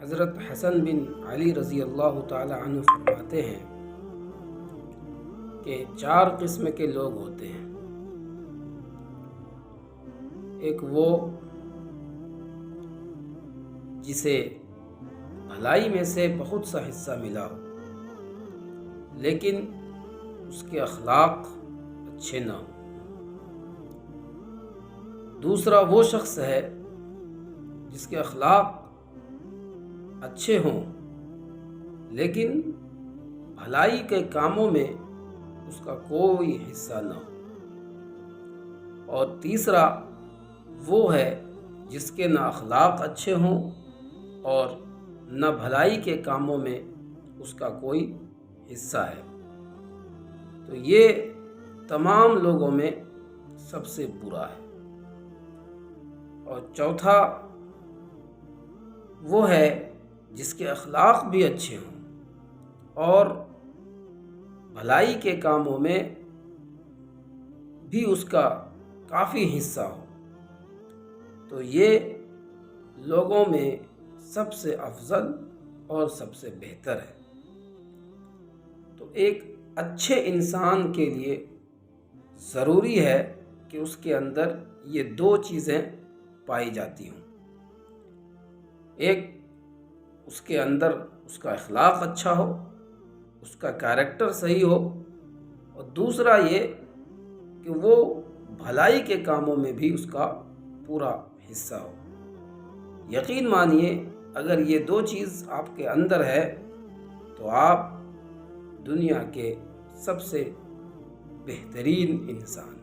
حضرت حسن بن علی رضی اللہ تعالی عنہ فرماتے ہیں کہ 4 قسم کے لوگ ہوتے ہیں۔ ایک وہ جسے بھلائی میں سے بہت سا حصہ ملا ہو لیکن اس کے اخلاق اچھے نہ ہوں۔ دوسرا وہ شخص ہے جس کے اخلاق اچھے ہوں لیکن بھلائی کے کاموں میں اس کا کوئی حصہ نہ ہو۔ اور تیسرا وہ ہے جس کے نہ اخلاق اچھے ہوں اور نہ بھلائی کے کاموں میں اس کا کوئی حصہ ہے۔ تو یہ تمام لوگوں میں سب سے برا ہے۔ اور چوتھا وہ ہے جس کے اخلاق بھی اچھے ہوں اور بھلائی کے کاموں میں بھی اس کا کافی حصہ ہو۔ تو یہ لوگوں میں سب سے افضل اور سب سے بہتر ہے۔ تو ایک اچھے انسان کے لیے ضروری ہے کہ اس کے اندر یہ 2 چیزیں پائی جاتی ہوں۔ ایک اس کے اندر اس کا اخلاق اچھا ہو، اس کا کیریکٹر صحیح ہو، اور دوسرا یہ کہ وہ بھلائی کے کاموں میں بھی اس کا پورا حصہ ہو۔ یقین مانیے اگر یہ 2 چیز آپ کے اندر ہے تو آپ دنیا کے سب سے بہترین انسان